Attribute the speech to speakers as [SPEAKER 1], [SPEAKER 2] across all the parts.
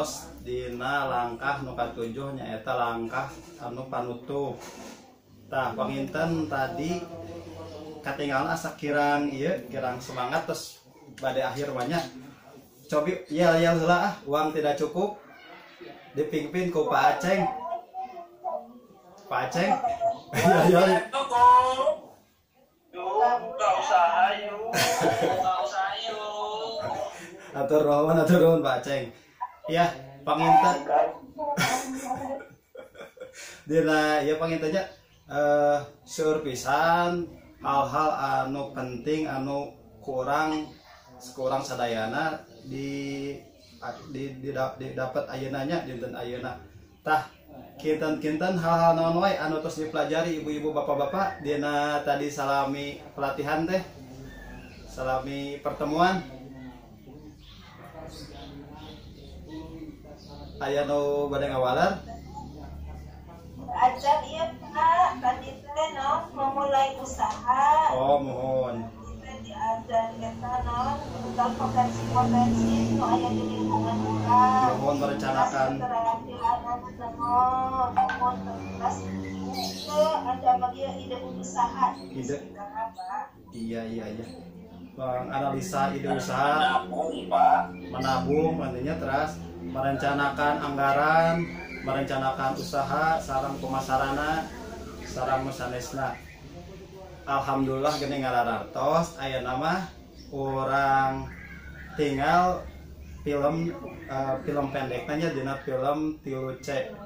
[SPEAKER 1] tos dina langkah nu katujuh nyaeta langkah anu panutup. Tah panginten tadi katinggalan asa kirang kirang semangat terus pada akhir banyak cobi yel heula uang tidak cukup dipimpin ku Pak Aceng. Pak Aceng ya
[SPEAKER 2] Nggak usah yuk.
[SPEAKER 1] atur nuhun Pak Aceng. Ya, panginten dina ya pangintennya seueur pisan hal-hal anu penting anu kurang sadayana dapat ayeuna nya dinten ayeuna. Tah kinten hal-hal naon wae anu tos dipelajari ibu-ibu bapak-bapak dina tadi salami pelatihan teh salami pertemuan aya nu bade ngawalar.
[SPEAKER 3] Ajar iya Pak, tadi teh no memulai usaha.
[SPEAKER 1] Oh mohon.
[SPEAKER 3] Diajar kita no tentang potensi-potensi nu aya di lingkungan urang.
[SPEAKER 1] Mohon merencanakan.
[SPEAKER 3] Keterampilan mohon terus itu ada bagian ide usaha.
[SPEAKER 1] Ide.
[SPEAKER 3] Pak.
[SPEAKER 1] Iya. Menganalisa ide usaha, menabung, nantinya terus merencanakan anggaran, merencanakan usaha, sarang pemasarana, sarang mesanesna. Alhamdulillah gini ngararartos, aya nama orang tinggal film pendeknya dina film 3C.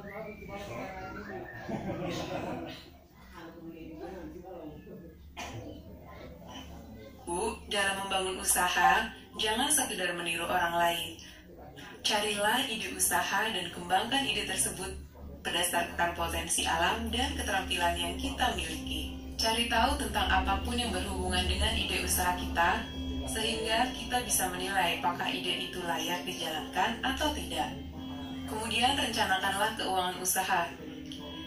[SPEAKER 4] Bu, dalam membangun usaha, jangan sekedar meniru orang lain. Carilah ide usaha dan kembangkan ide tersebut berdasarkan potensi alam dan keterampilan yang kita miliki. Cari tahu tentang apapun yang berhubungan dengan ide usaha kita, sehingga kita bisa menilai apakah ide itu layak dijalankan atau tidak. Kemudian rencanakanlah keuangan usaha.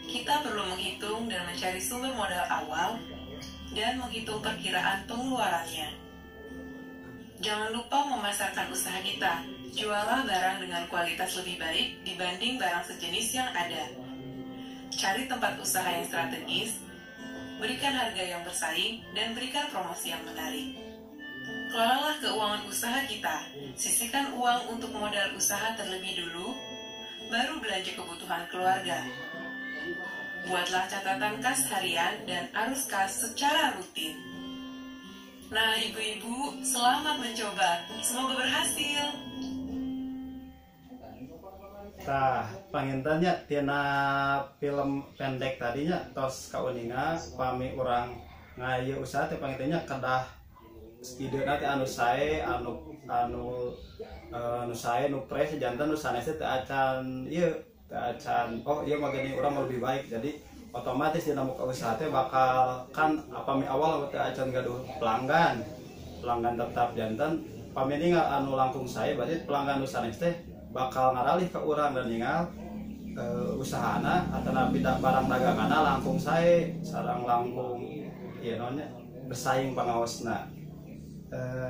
[SPEAKER 4] Kita perlu menghitung dan mencari sumber modal awal dan menghitung perkiraan pengeluarannya. Jangan lupa memasarkan usaha kita. Jualah barang dengan kualitas lebih baik dibanding barang sejenis yang ada. Cari tempat usaha yang strategis, berikan harga yang bersaing, dan berikan promosi yang menarik. Kelolalah keuangan usaha kita. Sisihkan uang untuk modal usaha terlebih dulu, baru belanja kebutuhan keluarga. Buatlah catatan kas harian dan arus kas secara rutin. Nah, ibu-ibu, selamat mencoba. Semoga berhasil.
[SPEAKER 1] Tah, pangintennya tina film pendek tadinya tos kauninga pami urang ngaya usaha teh pangintennya kedah ide nanti anu sae anu sae nu pres jantan nu sanes teh acan ieu teh acan oh ieu mah gini urang lebih baik jadi otomatis dina muka usaha teh bakal kan apami awal teh acan gaduh pelanggan tetap jantan pami ningal anu langkung sae berarti pelanggan nu sanes teh bakal ngaralih ke urang dan ningal usahana atau barang dagangana langkung sae sarang langkung ieu naonnya bersaing pangaosna.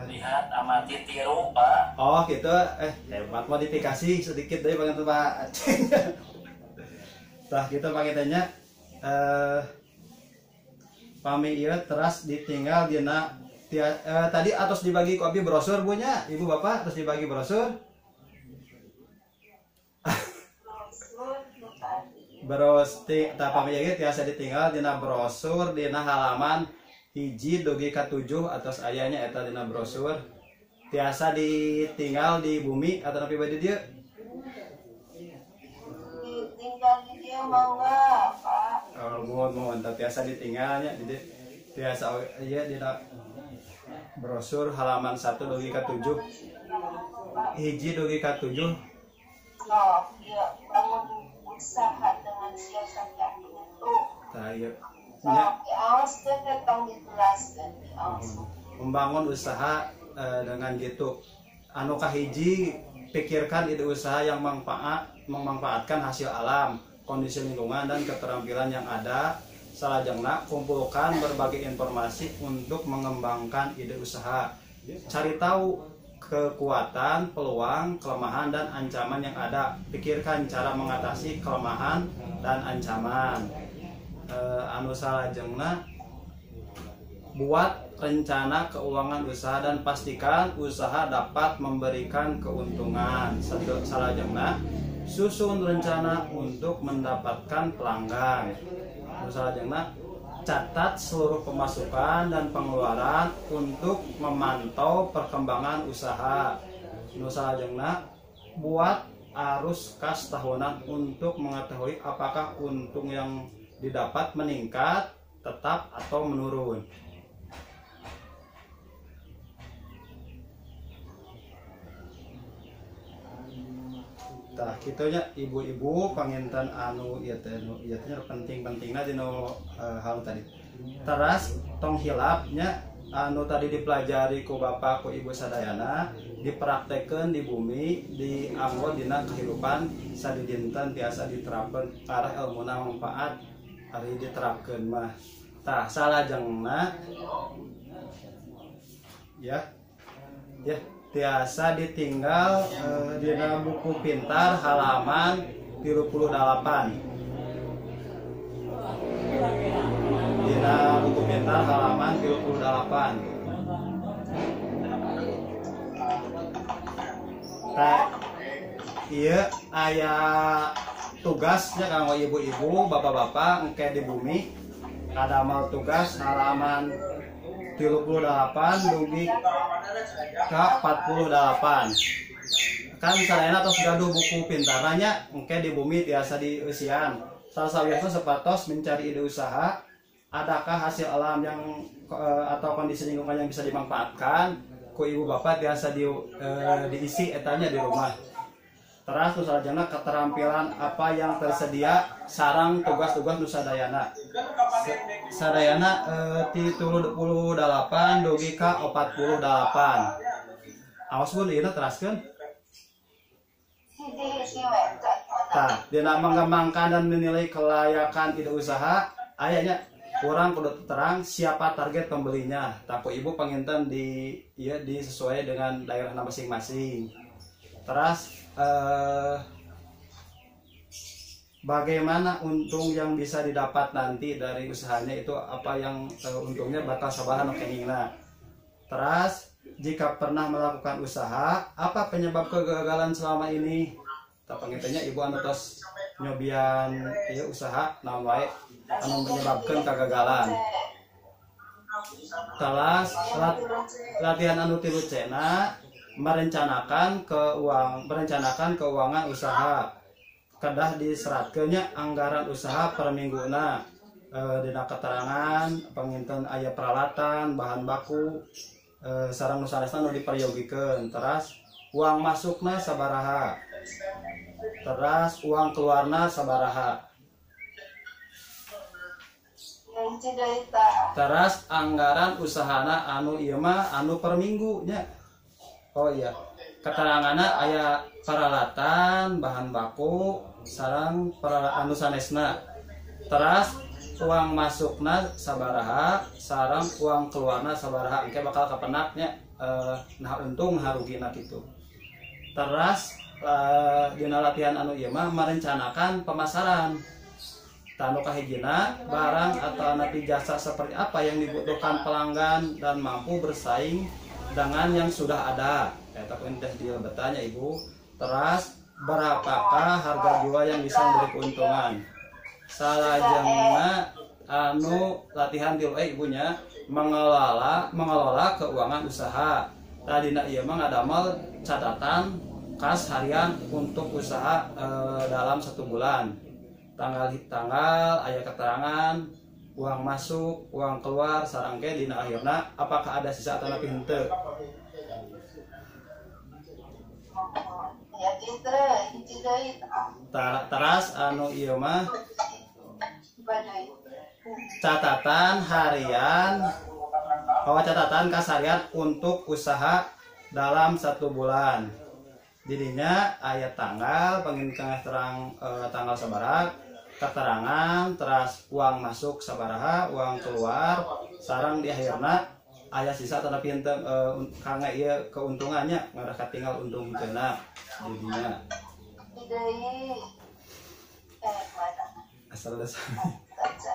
[SPEAKER 2] Lihat amati tiru Pak.
[SPEAKER 1] Oh gitu hebat modifikasi sedikit dari panginten Pak Aceng. Tah kita pangintennya pami ieu teras ditinggal dina tadi atos dibagi ku abdi brosur bunya ibu bapak terus dibagi brosur. Brosti tapami ieu tiasa ditinggal dina brosur dina halaman hiji dugi ka 7 atas ayahnya eta dina brosur tiasa ditinggal di bumi atau napi bade dieu
[SPEAKER 3] Tinggal di dia mau nggak Pak?
[SPEAKER 1] oh mohon tiasa ditinggalnya jadi tiasa ieu dina brosur halaman 1 dugi ka 7 hiji dugi ka 7
[SPEAKER 3] No, dia bangun usaha dengan siasat yang itu.
[SPEAKER 1] tah ieu
[SPEAKER 3] Awas tong dijelaskan.
[SPEAKER 1] membangun usaha dengan gitu anu kahiji pikirkan ide usaha yang memanfaatkan hasil alam kondisi lingkungan dan keterampilan yang ada salajengna kumpulkan berbagai informasi untuk mengembangkan ide usaha cari tahu kekuatan, peluang, kelemahan, dan ancaman yang ada. Pikirkan cara mengatasi kelemahan dan ancaman. Anu salajengna, buat rencana keuangan usaha dan pastikan usaha dapat memberikan keuntungan. Salajengna, susun rencana untuk mendapatkan pelanggan. Anu salajengna, catat seluruh pemasukan dan pengeluaran untuk memantau perkembangan usaha. Nu salajengna, buat arus kas tahunan untuk mengetahui apakah untung yang didapat meningkat, tetap, atau menurun. Tah kitunya ibu-ibu panginten anu ieu teh penting-pentingna dina hal tadi. Teras tong hilapnya anu tadi dipelajari ku bapak ku ibu sadayana dipraktekeun di bumi, dianggo dina kehidupan sadidinten tiasa diterapkeun arah ilmuna manfaat hari diterapkeun mah. Tah salajengna ya tiasa ditinggal dina buku pintar halaman 38. Dina buku pintar halaman 38. Tah ieu aya tugasnya kanggo ibu-ibu, bapak-bapak engke di bumi ada amal tugas halaman 38 dugi ke 48. Kan sarayana tos gaduh buku pintaranya engke di bumi tiasa dieusian. Sasawiasna sepatos mencari ide usaha, adakah hasil alam yang atau kondisi lingkungan yang bisa dimanfaatkan ku ibu bapak tiasa diisi etanya di rumah. Teras nu salajengna keterampilan apa yang tersedia sarang tugas-tugas nu sadayana. Sadayana ti 38 dugi ka 48. Awas pun ieu teraskeun. Tah, dina mengembangkan dan menilai kelayakan ide usaha, ayanya kurang kudu terang siapa target pembelinya. Tah ku ibu panginten sesuai dengan daerah masing-masing. Teras bagaimana untung yang bisa didapat nanti dari usahanya itu apa yang untungnya bakal sabahan okeningna. Terus jika pernah melakukan usaha, apa penyebab kegagalan selama ini? Tapangitanya ibu anu tos nyobian ieu usaha naon wae anu menyebabkan kegagalan. Telas latihan anu tilu cenah merencanakan keuangan usaha. Kedah diseratkeunnya anggaran usaha per mingguna. Dina keterangan panginten aya peralatan, bahan baku, sareng nu sanesna nu diperyogikeun. Teras uang masukna sabaraha. Teras uang keluarna sabaraha. Teras anggaran usahana anu ieu mah anu per minggu nya. Oh iya, keteranganna aya peralatan, bahan baku, sareng anu sanesna. Teras uang masukna sabaraha, sareng uang keluarna sabaraha. Engke bakal kapenaknya nah untung nah rugina kitu. Teras dina latihan anu ieu mah merencanakan pemasaran. Tanu kahijina barang atau nanti jasa seperti apa yang dibutuhkan pelanggan dan mampu bersaing dengan yang sudah ada. Eta pun teh dia bertanya ibu. Teras berapakah harga jual yang bisa memberi keuntungan? Salajengna anu latihan tilu ibunya mengelola keuangan usaha. Tadina ieu mah ngadamel catatan kas harian untuk usaha dalam 1 bulan. Tanggal aya keterangan uang masuk, uang keluar, sareng ke dina akhirna apakah ada sisa atau nepi henteu. Teras anu ieu mah catatan harian catatan kas harian untuk usaha dalam 1 bulan. Jadinya ayat tanggal pangin tengah terang tanggal sabaraha, keterangan, teras uang masuk sabaraha, uang keluar, sarang di akhirna ayah sisa tapi ente kangge ieu keuntungannya ngarah tinggal untung hijaunya jadinya
[SPEAKER 3] Idei. Mana?
[SPEAKER 1] asal dasar.
[SPEAKER 3] Saja.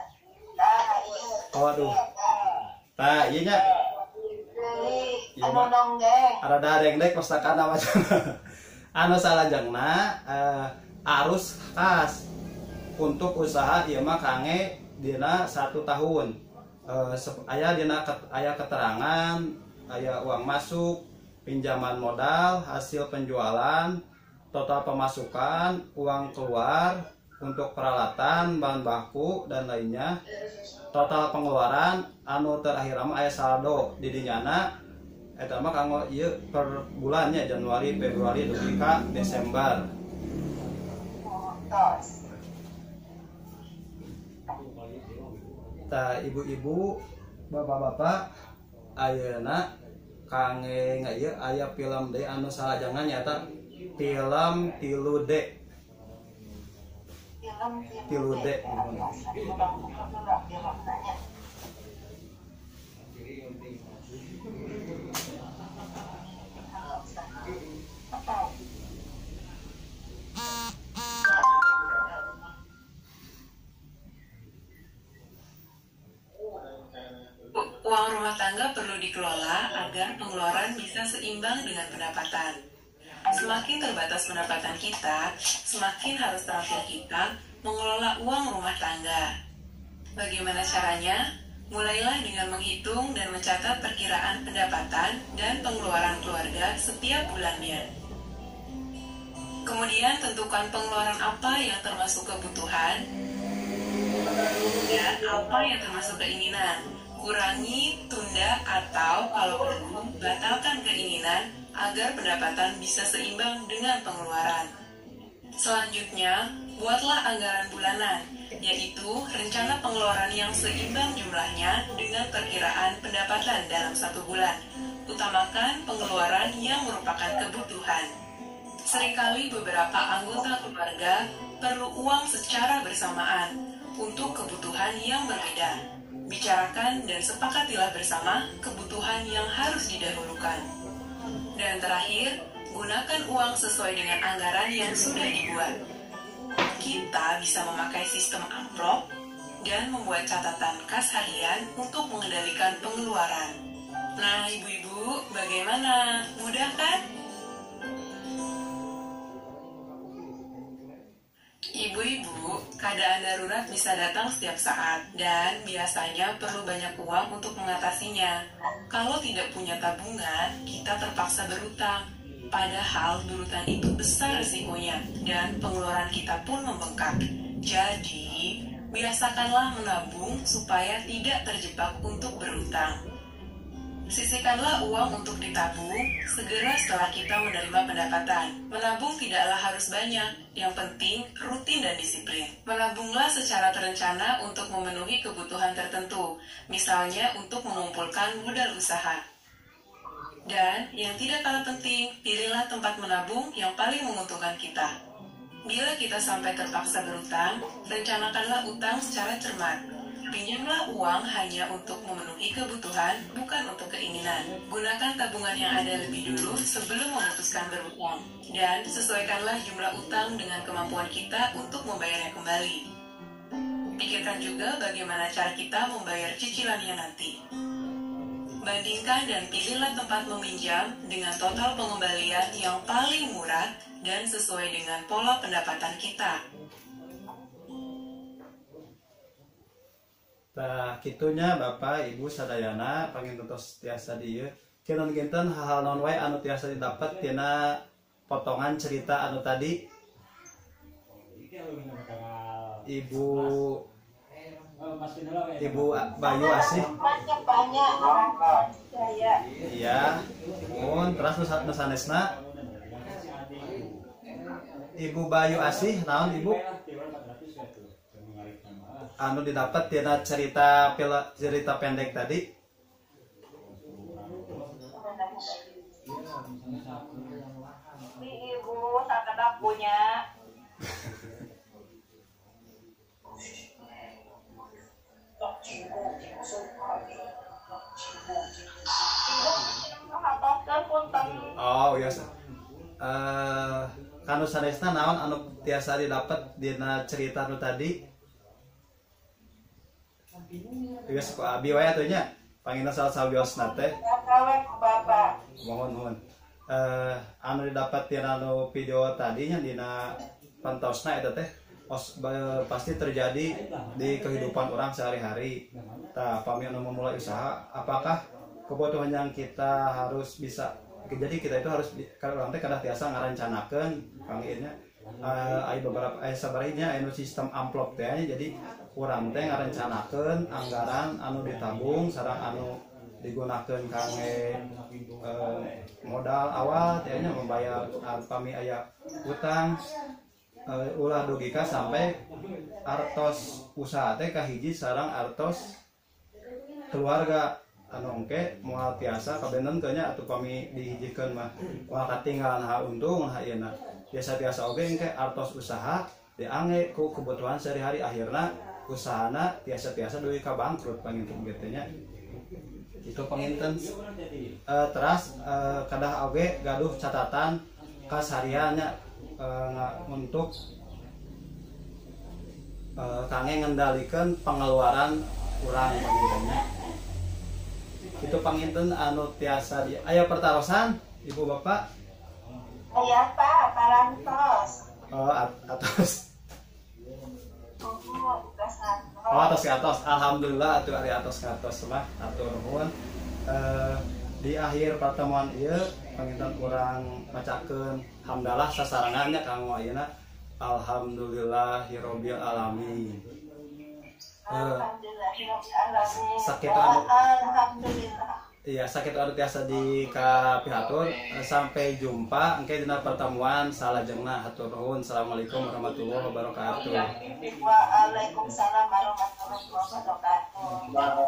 [SPEAKER 3] Nah, iya.
[SPEAKER 1] Oh aduh. Tah ieu nya
[SPEAKER 3] Idei.
[SPEAKER 1] Iya,
[SPEAKER 3] Anu
[SPEAKER 1] Mak.
[SPEAKER 3] nonggeng.
[SPEAKER 1] ada dareng dek pustakana macam. Anu salajengna arus khas untuk usaha ieu mah kangge dina 1 tahun. Aya dina aya keterangan, aya uang masuk, pinjaman modal, hasil penjualan, total pemasukan, uang keluar untuk peralatan, bahan baku dan lainnya. Total pengeluaran anu terakhir mah aya saldo di dinyana eta mah kanggo ieu per bulannya Januari, Februari, dugi ka Desember.
[SPEAKER 3] Tos.
[SPEAKER 1] Tah ibu-ibu, bapak-bapak, ayeuna kangge ieu aya film deui anu salajangan nyata film 3D.
[SPEAKER 3] Film
[SPEAKER 1] 3D.
[SPEAKER 4] Uang rumah tangga perlu dikelola agar pengeluaran bisa seimbang dengan pendapatan. Semakin terbatas pendapatan kita, semakin harus terampil kita mengelola uang rumah tangga. Bagaimana caranya? Mulailah dengan menghitung dan mencatat perkiraan pendapatan dan pengeluaran keluarga setiap bulannya. Kemudian tentukan pengeluaran apa yang termasuk kebutuhan dan apa yang termasuk keinginan. Kurangi, tunda, atau kalau perlu, batalkan keinginan agar pendapatan bisa seimbang dengan pengeluaran. Selanjutnya, buatlah anggaran bulanan, yaitu rencana pengeluaran yang seimbang jumlahnya dengan perkiraan pendapatan dalam 1 bulan. Utamakan pengeluaran yang merupakan kebutuhan. Seringkali beberapa anggota keluarga perlu uang secara bersamaan untuk kebutuhan yang berbeda. Bicarakan dan sepakatilah bersama kebutuhan yang harus didahulukan. Dan terakhir, gunakan uang sesuai dengan anggaran yang sudah dibuat. Kita bisa memakai sistem amplop dan membuat catatan kas harian untuk mengendalikan pengeluaran. Nah, ibu-ibu, bagaimana? Mudah kan? Ibu-ibu, keadaan darurat bisa datang setiap saat dan biasanya perlu banyak uang untuk mengatasinya. Kalau tidak punya tabungan, kita terpaksa berutang. Padahal berutang itu besar risikonya dan pengeluaran kita pun membengkak. Jadi, biasakanlah menabung supaya tidak terjebak untuk berutang. Sisihkanlah uang untuk ditabung segera setelah kita menerima pendapatan. Menabung tidaklah harus banyak, yang penting rutin dan disiplin. Menabunglah secara terencana untuk memenuhi kebutuhan tertentu, misalnya untuk mengumpulkan modal usaha. Dan yang tidak kalah penting, pilihlah tempat menabung yang paling menguntungkan kita. Bila kita sampai terpaksa berutang, rencanakanlah utang secara cermat. Pinjamlah uang hanya untuk memenuhi kebutuhan, bukan untuk keinginan. Gunakan tabungan yang ada lebih dulu sebelum memutuskan berutang. Dan sesuaikanlah jumlah utang dengan kemampuan kita untuk membayarnya kembali. Pikirkan juga bagaimana cara kita membayar cicilannya nanti. Bandingkan dan pilihlah tempat meminjam dengan total pengembalian yang paling murah dan sesuai dengan pola pendapatan kita.
[SPEAKER 1] Nah, kitunya Bapak Ibu sadayana pangin tos tiasa dieu. Kinten-kinten hal-hal non wae anu tiasa didapat tina potongan cerita anu tadi. Ibu Bayu Asih.
[SPEAKER 3] Banyak saya.
[SPEAKER 1] Iya. Mun terus nu sanesna Ibu Bayu Asih naon Ibu? Anu didapat tina cerita pendek tadi.
[SPEAKER 3] Ibu sakadap punya.
[SPEAKER 1] oh ya kanu sanesna naon anu tiasa didapat dina cerita nu tadi geus ku abi wae atuh nya pangina sawiosna teh
[SPEAKER 3] Kawe ku Bapak.
[SPEAKER 1] mohon anu didapat tina anu video tadinya dina pantosna eta teh pasti terjadi di kehidupan orang sehari-hari. Tah pami anu memulai usaha, apakah kebutuhan yang kita harus bisa, jadi kita itu harus kalau orang teh kada tiasa ngarancanakeun panggilnya aya beberapa sabarahinya anu sistem amplop teh jadi urang teh ngarancanakeun anggaran anu ditabung sareng anu digunakeun kangge modal awal teh nya membayar pami aya utang ulah dugika sampai artos usaha teh kahiji sareng artos keluarga anu engke moal tiasa kabenen teh nya atuh pami dihijikeun mah moal katinggalan untung ayeuna biasa tiasa oge engke artos usaha diangge ku kebutuhan sehari-hari akhirna usahana tiasa-tiasa duwi ka bangkrut panginten kitu nya itu panginten teras kadah oge gaduh catatan kasariannya untuk kangge ngendalikeun pengeluaran urang pangintennya itu panginten anu tiasa di aya pertarosan ibu bapak
[SPEAKER 3] Aya Pak, parantos.
[SPEAKER 1] atos atos ke atos alhamdulillah atuh ari atos ke atos mah atur nuhun di akhir pertemuan ieu panginten urang macakeun hamdalah sasarangannya kanggo ayeuna alhamdulillahirabbil alamin. Sakit anu
[SPEAKER 3] Alhamdulillah.
[SPEAKER 1] iya sakit anu tiasa dikapihatur sampai jumpa engke dina pertemuan salajengna hatur nuhun. Assalamualaikum warahmatullahi wabarakatuh.
[SPEAKER 3] Waalaikumsalam warahmatullahi wabarakatuh.